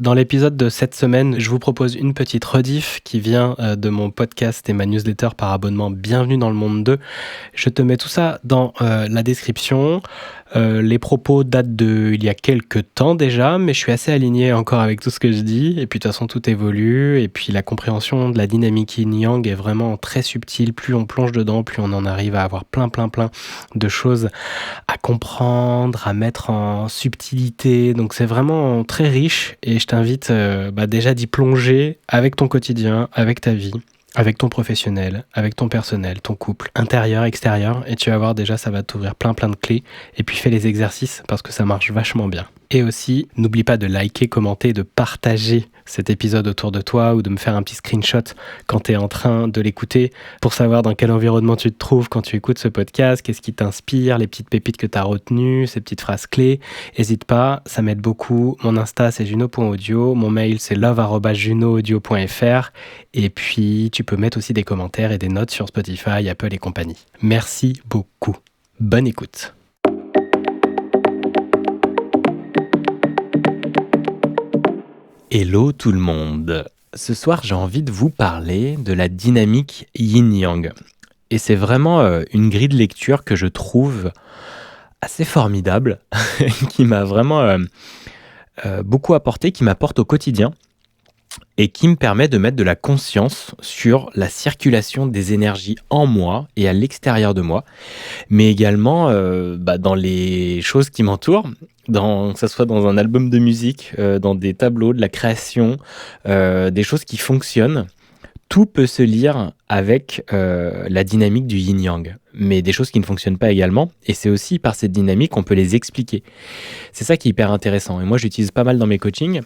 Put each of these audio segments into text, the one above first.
Dans l'épisode de cette semaine, je vous propose une petite rediff qui vient de mon podcast et ma newsletter par abonnement Bienvenue dans le monde 2. Je te mets tout ça dans la description. Les propos datent il y a quelques temps déjà, mais je suis assez aligné encore avec tout ce que je dis. Et puis de toute façon, tout évolue. Et puis la compréhension de la dynamique yin-yang est vraiment très subtile. Plus on plonge dedans, plus on en arrive à avoir plein de choses à comprendre, à mettre en subtilité. Donc c'est vraiment très riche et je t'invite déjà d'y plonger avec ton quotidien, avec ta vie, avec ton professionnel, avec ton personnel, ton couple, intérieur, extérieur, et tu vas voir déjà ça va t'ouvrir plein de clés. Et puis fais les exercices parce que ça marche vachement bien. Et aussi, n'oublie pas de liker, commenter, de partager cet épisode autour de toi ou de me faire un petit screenshot quand tu es en train de l'écouter pour savoir dans quel environnement tu te trouves quand tu écoutes ce podcast, qu'est-ce qui t'inspire, les petites pépites que tu as retenues, ces petites phrases clés. N'hésite pas, ça m'aide beaucoup. Mon Insta, c'est juno.audio. Mon mail, c'est love@junoaudio.fr. Et puis, tu peux mettre aussi des commentaires et des notes sur Spotify, Apple et compagnie. Merci beaucoup. Bonne écoute. Hello tout le monde. Ce soir, j'ai envie de vous parler de la dynamique yin-yang. Et c'est vraiment une grille de lecture que je trouve assez formidable, qui m'a vraiment beaucoup apporté, qui m'apporte au quotidien et qui me permet de mettre de la conscience sur la circulation des énergies en moi et à l'extérieur de moi, mais également dans les choses qui m'entourent, que ce soit dans un album de musique, dans des tableaux, de la création, des choses qui fonctionnent. Tout peut se lire avec la dynamique du yin-yang, mais des choses qui ne fonctionnent pas également, et c'est aussi par cette dynamique qu'on peut les expliquer. C'est ça qui est hyper intéressant, et moi j'utilise pas mal dans mes coachings,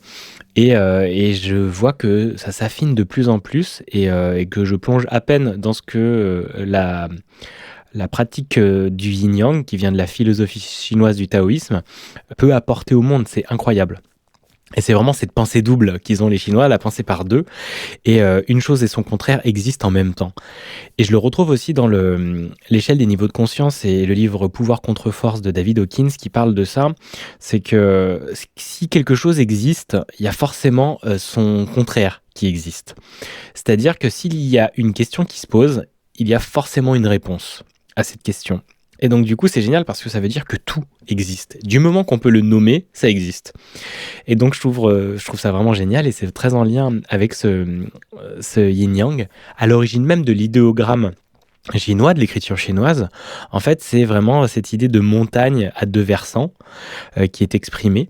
et je vois que ça s'affine de plus en plus, et que je plonge à peine dans ce que la pratique du yin-yang, qui vient de la philosophie chinoise du taoïsme, peut apporter au monde. C'est incroyable. Et c'est vraiment cette pensée double qu'ils ont les Chinois, la pensée par deux. Et une chose et son contraire existent en même temps. Et je le retrouve aussi dans l'échelle des niveaux de conscience et le livre Pouvoir contre force de David Hawkins qui parle de ça. C'est que si quelque chose existe, il y a forcément son contraire qui existe. C'est-à-dire que s'il y a une question qui se pose, il y a forcément une réponse à cette question. Et donc du coup c'est génial parce que ça veut dire que tout existe. Du moment qu'on peut le nommer, ça existe. Et donc je trouve ça vraiment génial et c'est très en lien avec ce yin-yang. À l'origine même de l'idéogramme chinois, de l'écriture chinoise, en fait c'est vraiment cette idée de montagne à deux versants qui est exprimée.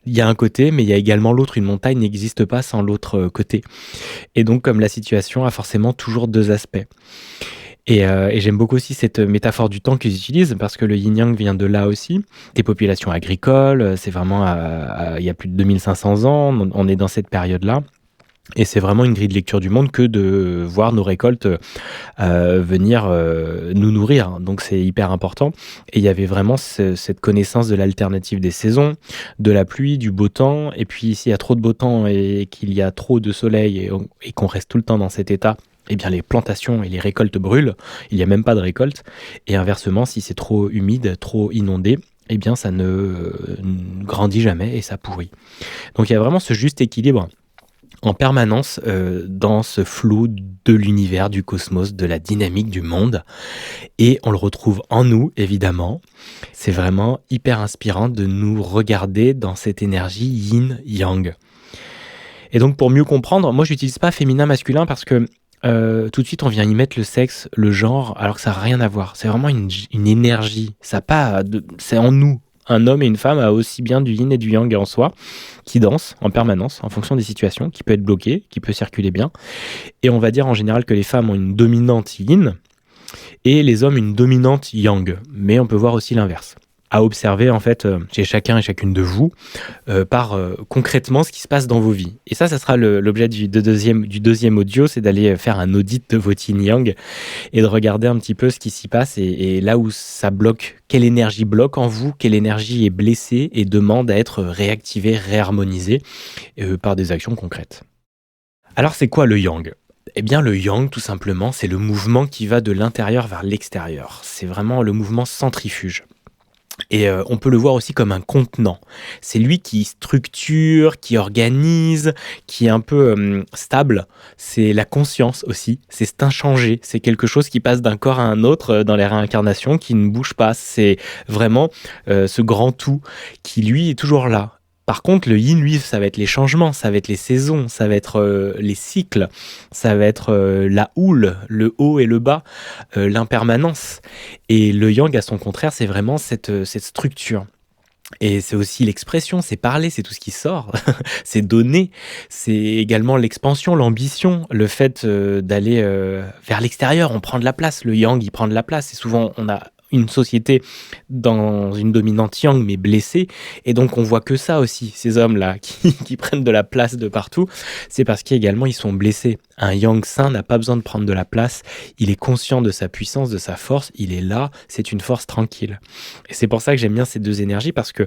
Il y a un côté mais il y a également l'autre. Une montagne n'existe pas sans l'autre côté. Et donc comme la situation a forcément toujours deux aspects. Et j'aime beaucoup aussi cette métaphore du temps qu'ils utilisent parce que le yin-yang vient de là aussi, des populations agricoles, c'est vraiment il y a plus de 2500 ans, on est dans cette période-là. Et c'est vraiment une grille de lecture du monde que de voir nos récoltes venir nous nourrir. Donc c'est hyper important. Et il y avait vraiment cette connaissance de l'alternative des saisons, de la pluie, du beau temps. Et puis s'il y a trop de beau temps et qu'il y a trop de soleil et qu'on reste tout le temps dans cet état, eh bien les plantations et les récoltes brûlent, il n'y a même pas de récolte. Et inversement, si c'est trop humide, trop inondé, eh bien ça ne grandit jamais et ça pourrit. Donc il y a vraiment ce juste équilibre en permanence dans ce flot de l'univers, du cosmos, de la dynamique du monde. Et on le retrouve en nous, évidemment. C'est vraiment hyper inspirant de nous regarder dans cette énergie yin-yang. Et donc pour mieux comprendre, moi j'utilise pas féminin-masculin parce que tout de suite on vient y mettre le sexe, le genre, alors que ça n'a rien à voir. C'est vraiment une énergie. C'est en nous. Un homme et une femme a aussi bien du yin et du yang en soi, qui dansent en permanence en fonction des situations, qui peut être bloqué, qui peut circuler bien. Et on va dire en général que les femmes ont une dominante yin et les hommes une dominante yang. Mais on peut voir aussi l'inverse. À observer en fait chez chacun et chacune de vous par concrètement ce qui se passe dans vos vies. Et ça sera l'objet du deuxième audio, c'est d'aller faire un audit de votre yin-yang et de regarder un petit peu ce qui s'y passe et là où ça bloque, quelle énergie bloque en vous, quelle énergie est blessée et demande à être réactivée, réharmonisée par des actions concrètes. Alors c'est quoi le yang ? Eh bien le yang tout simplement c'est le mouvement qui va de l'intérieur vers l'extérieur. C'est vraiment le mouvement centrifuge. Et on peut le voir aussi comme un contenant. C'est lui qui structure, qui organise, qui est un peu, stable. C'est la conscience aussi, c'est cet inchangé, c'est quelque chose qui passe d'un corps à un autre, dans les réincarnations, qui ne bouge pas. C'est vraiment, ce grand tout qui lui est toujours là. Par contre, le yin, lui, ça va être les changements, ça va être les saisons, ça va être, les cycles, ça va être, la houle, le haut et le bas, l'impermanence. Et le yang, à son contraire, c'est vraiment cette structure. Et c'est aussi l'expression, c'est parler, c'est tout ce qui sort, c'est donner, c'est également l'expansion, l'ambition, le fait d'aller vers l'extérieur, on prend de la place, le yang, il prend de la place. Et souvent, on a une société dans une dominante yang, mais blessée. Et donc, on voit que ça aussi, ces hommes-là qui prennent de la place de partout. C'est parce qu'également, ils sont blessés. Un yang sain n'a pas besoin de prendre de la place. Il est conscient de sa puissance, de sa force. Il est là. C'est une force tranquille. Et c'est pour ça que j'aime bien ces deux énergies parce que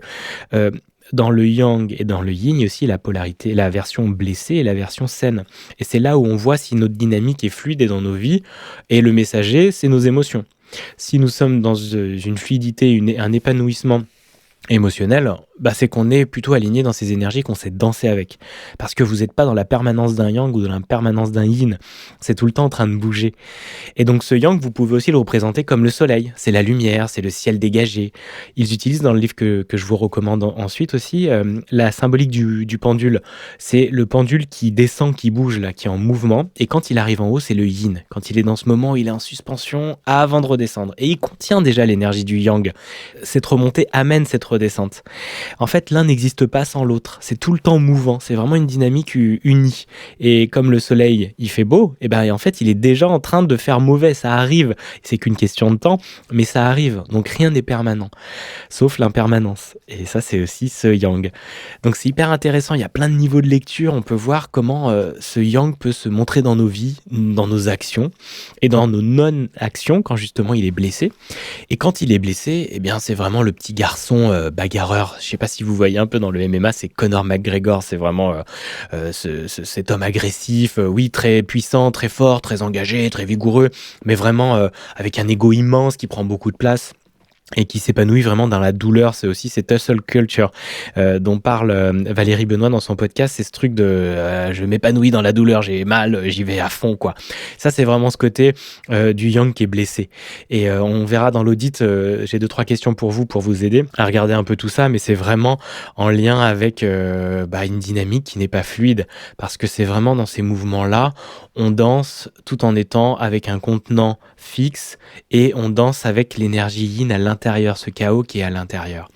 euh, dans le yang et dans le yin, il y a aussi la polarité, la version blessée et la version saine. Et c'est là où on voit si notre dynamique est fluide et dans nos vies. Et le messager, c'est nos émotions. Si nous sommes dans une fluidité, un épanouissement émotionnel, bah c'est qu'on est plutôt aligné dans ces énergies, qu'on sait danser avec. Parce que vous n'êtes pas dans la permanence d'un yang ou dans la permanence d'un yin. C'est tout le temps en train de bouger. Et donc ce yang, vous pouvez aussi le représenter comme le soleil. C'est la lumière, c'est le ciel dégagé. Ils utilisent dans le livre que je vous recommande ensuite aussi, la symbolique du pendule. C'est le pendule qui descend, qui bouge, là, qui est en mouvement. Et quand il arrive en haut, c'est le yin. Quand il est dans ce moment, il est en suspension avant de redescendre. Et il contient déjà l'énergie du yang. Cette remontée amène cette redescente. En fait, l'un n'existe pas sans l'autre. C'est tout le temps mouvant. C'est vraiment une dynamique unie. Et comme le soleil, il fait beau, et ben en fait, il est déjà en train de faire mauvais. Ça arrive. C'est qu'une question de temps, mais ça arrive. Donc rien n'est permanent, sauf l'impermanence. Et ça, c'est aussi ce yang. Donc c'est hyper intéressant. Il y a plein de niveaux de lecture. On peut voir comment ce yang peut se montrer dans nos vies, dans nos actions et dans nos non-actions quand justement il est blessé. Et quand il est blessé, eh bien c'est vraiment le petit garçon bagarreur. Je sais pas si vous voyez un peu dans le MMA, c'est Conor McGregor. C'est vraiment cet homme agressif, oui, très puissant, très fort, très engagé, très vigoureux, mais vraiment avec un ego immense qui prend beaucoup de place et qui s'épanouit vraiment dans la douleur. C'est aussi cette hustle culture dont parle Valérie Benoît dans son podcast. C'est ce truc de je m'épanouis dans la douleur, j'ai mal, j'y vais à fond, quoi. Ça, c'est vraiment ce côté du yang qui est blessé. Et on verra dans l'audit, j'ai 2-3 questions pour vous aider à regarder un peu tout ça, mais c'est vraiment en lien avec une dynamique qui n'est pas fluide, parce que c'est vraiment dans ces mouvements-là, on danse tout en étant avec un contenant fixe et on danse avec l'énergie yin à l'intérieur, ce chaos qui est à l'intérieur.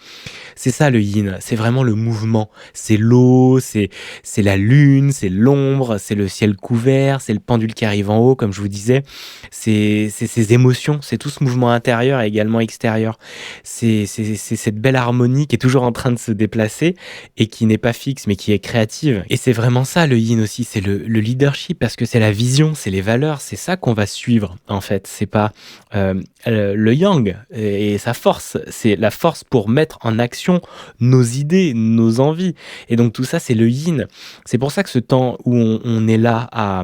C'est ça le yin, c'est vraiment le mouvement. C'est l'eau, c'est la lune, c'est l'ombre, c'est le ciel couvert, c'est le pendule qui arrive en haut, comme je vous disais. C'est ces émotions, c'est tout ce mouvement intérieur et également extérieur. C'est cette belle harmonie qui est toujours en train de se déplacer et qui n'est pas fixe mais qui est créative. Et c'est vraiment ça le yin aussi, c'est le leadership parce que c'est la vision, c'est les valeurs, c'est ça qu'on va suivre en fait. C'est pas le yang et sa force, c'est la force pour mettre en action nos idées, nos envies. Et donc tout ça, c'est le yin. C'est pour ça que ce temps où on est là à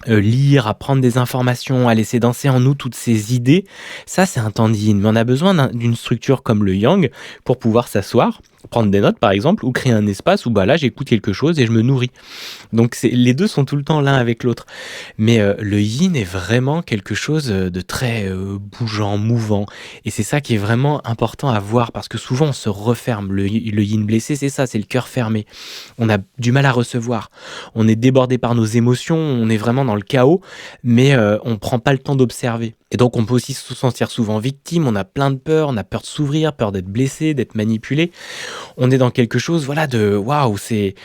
lire, à prendre des informations, à laisser danser en nous toutes ces idées, ça c'est un temps de yin. Mais on a besoin d'une structure comme le yang pour pouvoir s'asseoir, prendre des notes par exemple, ou créer un espace où là j'écoute quelque chose et je me nourris. Donc les deux sont tout le temps l'un avec l'autre. Mais le yin est vraiment quelque chose de très bougeant, mouvant. Et c'est ça qui est vraiment important à voir parce que souvent on se referme. Le yin blessé, c'est ça, c'est le cœur fermé. On a du mal à recevoir. On est débordé par nos émotions, on est vraiment dans le chaos, mais on prend pas le temps d'observer. Et donc on peut aussi se sentir souvent victime, on a plein de peur, on a peur de s'ouvrir, peur d'être blessé, d'être manipulé. On est dans quelque chose de waouh, c'est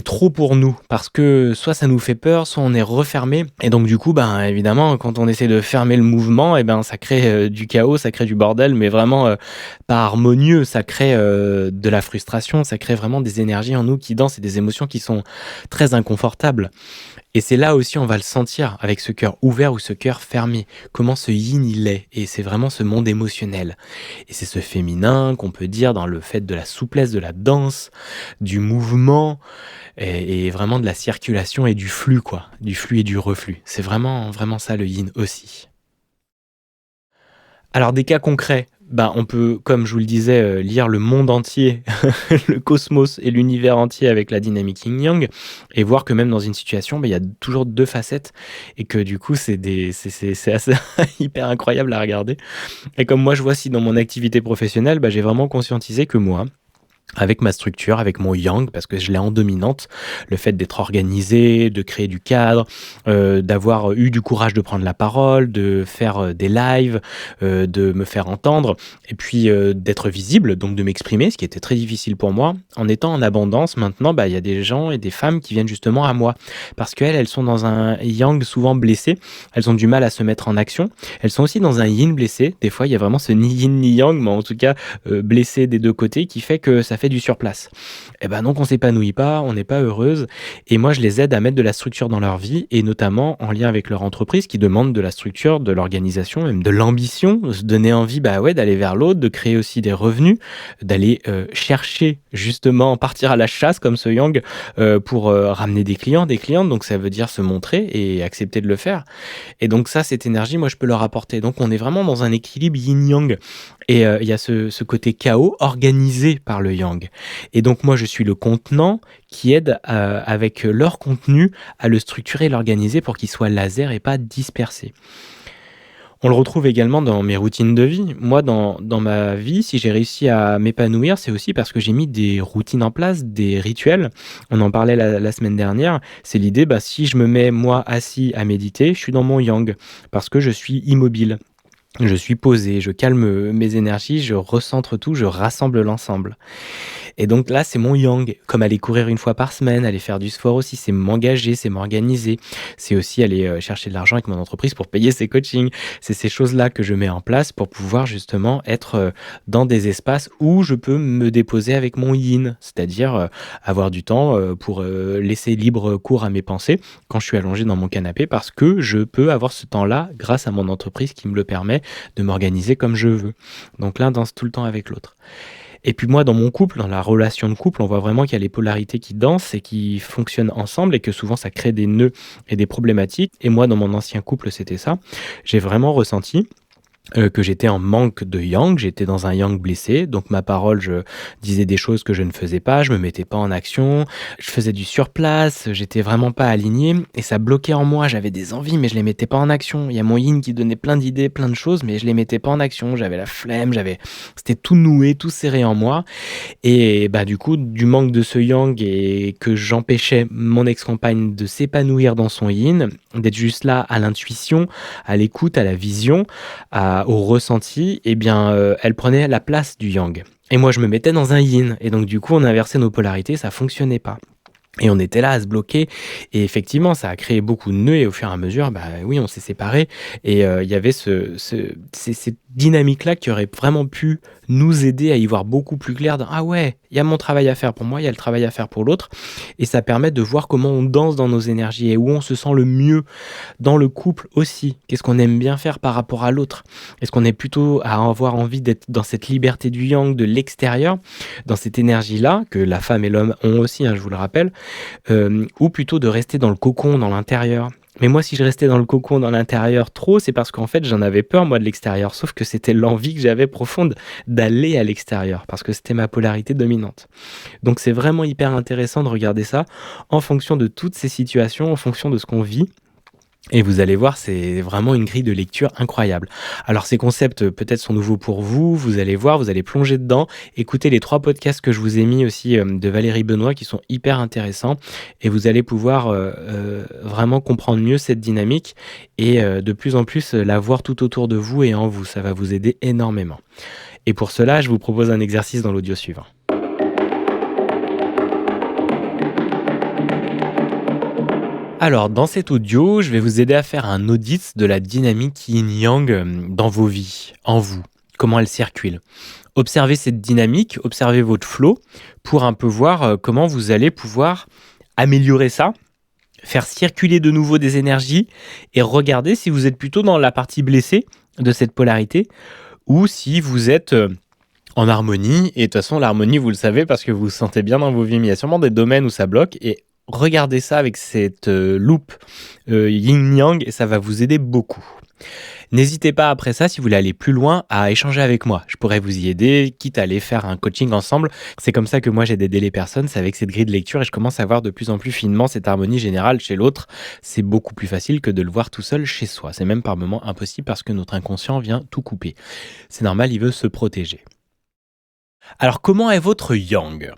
trop pour nous parce que soit ça nous fait peur, soit on est refermé et donc du coup évidemment quand on essaie de fermer le mouvement ça crée du chaos, ça crée du bordel mais vraiment pas harmonieux, ça crée de la frustration, ça crée vraiment des énergies en nous qui dansent et des émotions qui sont très inconfortables. Et c'est là aussi on va le sentir avec ce cœur ouvert ou ce cœur fermé, comment ce yin il est, et c'est vraiment ce monde émotionnel. Et c'est ce féminin qu'on peut dire dans le fait de la souplesse de la danse, du mouvement, et vraiment de la circulation et du flux quoi, du flux et du reflux. C'est vraiment, vraiment ça le yin aussi. Alors des cas concrets, On peut, comme je vous le disais, lire le monde entier, le cosmos et l'univers entier avec la dynamique yin-yang et voir que même dans une situation, il y a toujours 2 facettes et que du coup, c'est assez hyper incroyable à regarder et comme moi, je vois si dans mon activité professionnelle, j'ai vraiment conscientisé que moi, avec ma structure, avec mon yang, parce que je l'ai en dominante, le fait d'être organisé, de créer du cadre, d'avoir eu du courage de prendre la parole, de faire des lives, de me faire entendre, et puis d'être visible, donc de m'exprimer, ce qui était très difficile pour moi. En étant en abondance, maintenant, il y a des gens et des femmes qui viennent justement à moi, parce qu'elles sont dans un yang souvent blessé, elles ont du mal à se mettre en action, elles sont aussi dans un yin blessé, des fois il y a vraiment ce ni yin ni yang, mais en tout cas blessé des 2 côtés, qui fait que ça fait du surplace. Et donc on s'épanouit pas, on n'est pas heureuse. Et moi, je les aide à mettre de la structure dans leur vie, et notamment en lien avec leur entreprise qui demande de la structure, de l'organisation, même de l'ambition, de se donner envie d'aller vers l'autre, de créer aussi des revenus, d'aller chercher justement, partir à la chasse comme ce yang pour ramener des clients, des clientes. Donc ça veut dire se montrer et accepter de le faire. Et donc ça, cette énergie, moi, je peux leur apporter. Donc on est vraiment dans un équilibre yin-yang. Et il y a ce côté chaos organisé par le yang. Et donc moi, je suis le contenant qui aide avec leur contenu à le structurer et l'organiser pour qu'il soit laser et pas dispersé. On le retrouve également dans mes routines de vie. Moi, dans ma vie, si j'ai réussi à m'épanouir, c'est aussi parce que j'ai mis des routines en place, des rituels. On en parlait la semaine dernière. C'est l'idée, si je me mets, moi, assis à méditer, je suis dans mon yang parce que je suis immobile. Je suis posé, je calme mes énergies, je recentre tout, je rassemble l'ensemble. Et donc là, c'est mon yang. Comme aller courir 1 fois par semaine, aller faire du sport aussi, c'est m'engager, c'est m'organiser. C'est aussi aller chercher de l'argent avec mon entreprise pour payer ses coachings. C'est ces choses-là que je mets en place pour pouvoir justement être dans des espaces où je peux me déposer avec mon yin. C'est-à-dire avoir du temps pour laisser libre cours à mes pensées quand je suis allongé dans mon canapé, parce que je peux avoir ce temps-là grâce à mon entreprise qui me le permet de m'organiser comme je veux. Donc l'un danse tout le temps avec l'autre. Et puis moi, dans mon couple, dans la relation de couple, on voit vraiment qu'il y a les polarités qui dansent et qui fonctionnent ensemble, et que souvent ça crée des nœuds et des problématiques. Et moi, dans mon ancien couple, c'était ça. J'ai vraiment ressenti que j'étais en manque de yang, j'étais dans un yang blessé, donc ma parole, je disais des choses que je ne faisais pas, je me mettais pas en action, je faisais du surplace, j'étais vraiment pas aligné, et ça bloquait en moi. J'avais des envies, mais je les mettais pas en action. Il y a mon yin qui donnait plein d'idées, plein de choses, mais je les mettais pas en action. J'avais la flemme, c'était tout noué, tout serré en moi, et du coup, du manque de ce yang, et que j'empêchais mon ex-compagne de s'épanouir dans son yin, d'être juste là à l'intuition, à l'écoute, à la vision, au ressenti, elle prenait la place du yang. Et moi, je me mettais dans un yin. Et donc, du coup, on inversait nos polarités, ça fonctionnait pas. Et on était là à se bloquer. Et effectivement, ça a créé beaucoup de nœuds. Et au fur et à mesure, oui, on s'est séparés. Et il y avait cette dynamique-là qui aurait vraiment pu nous aider à y voir beaucoup plus clair. Ah ouais, il y a mon travail à faire pour moi, il y a le travail à faire pour l'autre. Et ça permet de voir comment on danse dans nos énergies et où on se sent le mieux dans le couple aussi. Qu'est-ce qu'on aime bien faire par rapport à l'autre? Est-ce qu'on est plutôt à avoir envie d'être dans cette liberté du yang de l'extérieur, dans cette énergie-là, que la femme et l'homme ont aussi, je vous le rappelle, ou plutôt de rester dans le cocon, dans l'intérieur? Mais moi, si je restais dans le cocon, dans l'intérieur trop, c'est parce qu'en fait, j'en avais peur, moi, de l'extérieur. Sauf que c'était l'envie que j'avais profonde d'aller à l'extérieur, parce que c'était ma polarité dominante. Donc, c'est vraiment hyper intéressant de regarder ça en fonction de toutes ces situations, en fonction de ce qu'on vit. Et vous allez voir, c'est vraiment une grille de lecture incroyable. Alors ces concepts peut-être sont nouveaux pour vous, vous allez voir, vous allez plonger dedans, écoutez les 3 podcasts que je vous ai mis aussi de Valérie Benoît qui sont hyper intéressants, et vous allez pouvoir vraiment comprendre mieux cette dynamique et de plus en plus la voir tout autour de vous et en vous. Ça va vous aider énormément. Et pour cela, je vous propose un exercice dans l'audio suivant. Alors, dans cet audio, je vais vous aider à faire un audit de la dynamique yin-yang dans vos vies, en vous, comment elle circule. Observez cette dynamique, observez votre flow pour un peu voir comment vous allez pouvoir améliorer ça, faire circuler de nouveau des énergies et regarder si vous êtes plutôt dans la partie blessée de cette polarité ou si vous êtes en harmonie. Et de toute façon, l'harmonie, vous le savez parce que vous vous sentez bien dans vos vies, mais il y a sûrement des domaines où ça bloque, et regardez ça avec cette loupe yin-yang et ça va vous aider beaucoup. N'hésitez pas après ça, si vous voulez aller plus loin, à échanger avec moi. Je pourrais vous y aider, quitte à aller faire un coaching ensemble. C'est comme ça que moi j'ai aidé les personnes, c'est avec cette grille de lecture et je commence à voir de plus en plus finement cette harmonie générale chez l'autre. C'est beaucoup plus facile que de le voir tout seul chez soi. C'est même par moments impossible parce que notre inconscient vient tout couper. C'est normal, il veut se protéger. Alors comment est votre yang?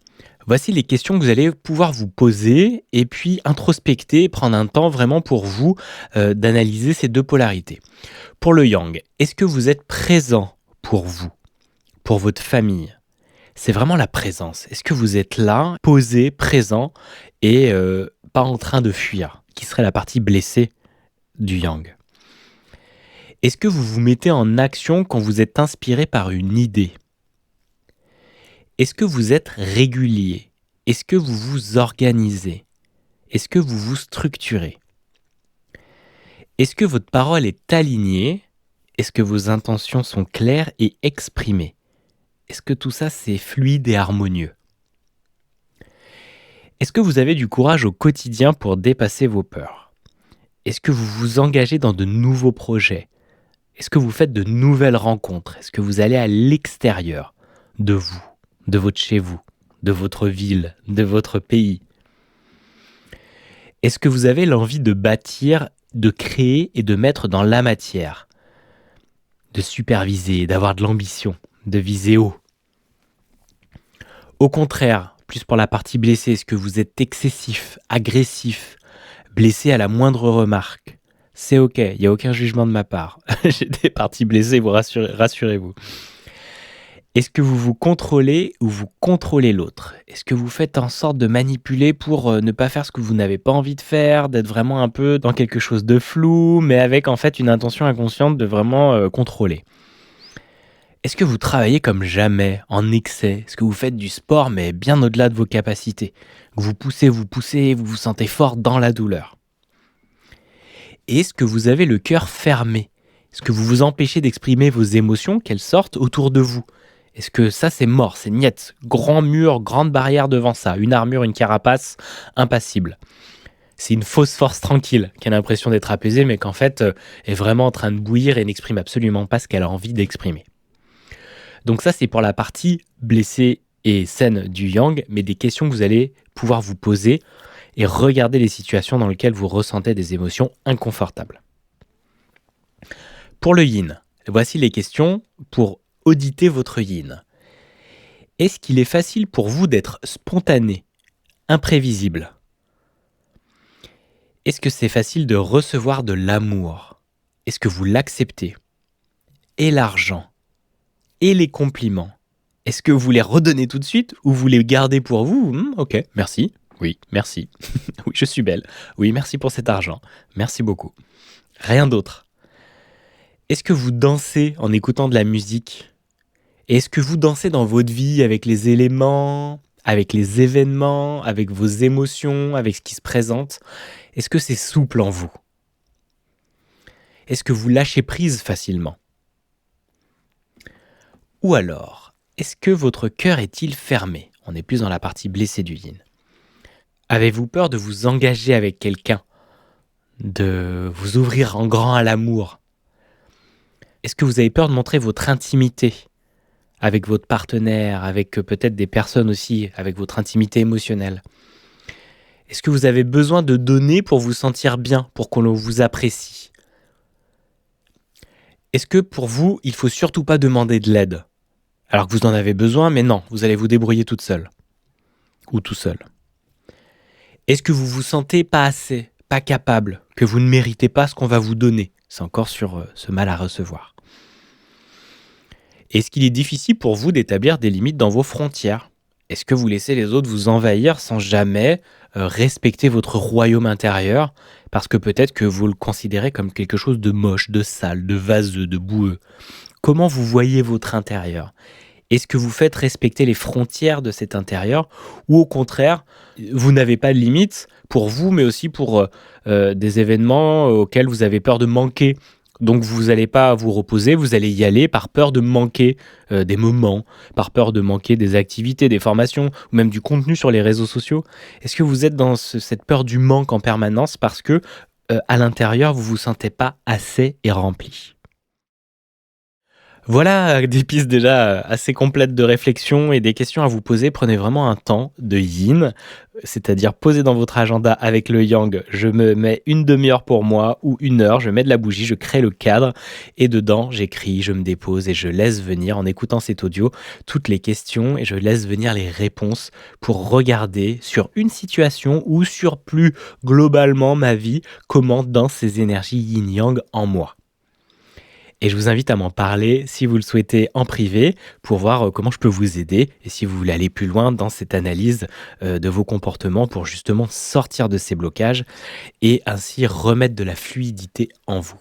Voici les questions que vous allez pouvoir vous poser et puis introspecter, prendre un temps vraiment pour vous d'analyser ces deux polarités. Pour le yang, est-ce que vous êtes présent pour vous, pour votre famille? C'est vraiment la présence. Est-ce que vous êtes là, posé, présent et pas en train de fuir, qui serait la partie blessée du yang? Est-ce que vous vous mettez en action quand vous êtes inspiré par une idée? Est-ce que vous êtes régulier? Est-ce que vous vous organisez? Est-ce que vous vous structurez? Est-ce que votre parole est alignée? Est-ce que vos intentions sont claires et exprimées? Est-ce que tout ça, c'est fluide et harmonieux? Est-ce que vous avez du courage au quotidien pour dépasser vos peurs? Est-ce que vous vous engagez dans de nouveaux projets? Est-ce que vous faites de nouvelles rencontres? Est-ce que vous allez à l'extérieur de vous, de votre chez vous, de votre ville, de votre pays? Est-ce que vous avez l'envie de bâtir, de créer et de mettre dans la matière? De superviser, d'avoir de l'ambition, de viser haut? Au contraire, plus pour la partie blessée, est-ce que vous êtes excessif, agressif, blessé à la moindre remarque? C'est ok, il n'y a aucun jugement de ma part. J'ai des parties blessées, rassurez-vous. Est-ce que vous vous contrôlez ou vous contrôlez l'autre? Est-ce que vous faites en sorte de manipuler pour ne pas faire ce que vous n'avez pas envie de faire, d'être vraiment un peu dans quelque chose de flou, mais avec en fait une intention inconsciente de vraiment contrôler? Est-ce que vous travaillez comme jamais, en excès? Est-ce que vous faites du sport mais bien au-delà de vos capacités? Que vous poussez, vous vous sentez fort dans la douleur? Et est-ce que vous avez le cœur fermé? Est-ce que vous vous empêchez d'exprimer vos émotions, qu'elles sortent autour de vous? Est-ce que ça c'est mort, c'est niet? Grand mur, grande barrière devant ça, une armure, une carapace, impassible. C'est une fausse force tranquille, qui a l'impression d'être apaisée, mais qu'en fait est vraiment en train de bouillir et n'exprime absolument pas ce qu'elle a envie d'exprimer. Donc ça, c'est pour la partie blessée et saine du yang, mais des questions que vous allez pouvoir vous poser et regarder les situations dans lesquelles vous ressentez des émotions inconfortables. Pour le yin, voici les questions pour auditer votre yin. Est-ce qu'il est facile pour vous d'être spontané, imprévisible? Est-ce que c'est facile de recevoir de l'amour? Est-ce que vous l'acceptez? Et l'argent? Et les compliments, est-ce que vous les redonnez tout de suite ou vous les gardez pour vous? Ok, merci. Oui, merci. Oui, je suis belle. Oui, merci pour cet argent. Merci beaucoup. Rien d'autre. Est-ce que vous dansez en écoutant de la musique? Et est-ce que vous dansez dans votre vie avec les éléments, avec les événements, avec vos émotions, avec ce qui se présente? Est-ce que c'est souple en vous? Est-ce que vous lâchez prise facilement? Ou alors, est-ce que votre cœur est-il fermé? On est plus dans la partie blessée du yin. Avez-vous peur de vous engager avec quelqu'un? De vous ouvrir en grand à l'amour? Est-ce que vous avez peur de montrer votre intimité avec votre partenaire, avec peut-être des personnes aussi, avec votre intimité émotionnelle? Est-ce que vous avez besoin de donner pour vous sentir bien, pour qu'on vous apprécie? Est-ce que pour vous, il faut surtout pas demander de l'aide? Alors que vous en avez besoin, mais non, vous allez vous débrouiller toute seule. Ou tout seul. Est-ce que vous vous sentez pas assez, pas capable, que vous ne méritez pas ce qu'on va vous donner? C'est encore sur ce mal à recevoir. Est-ce qu'il est difficile pour vous d'établir des limites dans vos frontières? Est-ce que vous laissez les autres vous envahir sans jamais respecter votre royaume intérieur? Parce que peut-être que vous le considérez comme quelque chose de moche, de sale, de vaseux, de boueux. Comment vous voyez votre intérieur? Est-ce que vous faites respecter les frontières de cet intérieur? Ou au contraire, vous n'avez pas de limites pour vous, mais aussi pour des événements auxquels vous avez peur de manquer? Donc vous n'allez pas vous reposer, vous allez y aller par peur de manquer des moments, par peur de manquer des activités, des formations, ou même du contenu sur les réseaux sociaux. Est-ce que vous êtes dans cette peur du manque en permanence parce que à l'intérieur, vous vous sentez pas assez et rempli. Voilà, des pistes déjà, assez complètes de réflexion et des questions à vous poser. Prenez vraiment un temps de yin, c'est-à-dire posez dans votre agenda avec le yang, je me mets une demi heure pour moi ou 1 heure, je mets de la bougie, je crée le cadre et dedans j'écris, je me dépose et je laisse venir en écoutant cet audio toutes les questions et je laisse venir les réponses pour regarder sur une situation ou sur plus globalement ma vie, comment danse ces énergies yin-yang en moi. Et je vous invite à m'en parler si vous le souhaitez en privé pour voir, comment je peux vous aider et si vous voulez aller plus loin dans cette analyse, de vos comportements pour justement sortir de ces blocages et ainsi remettre de la fluidité en vous.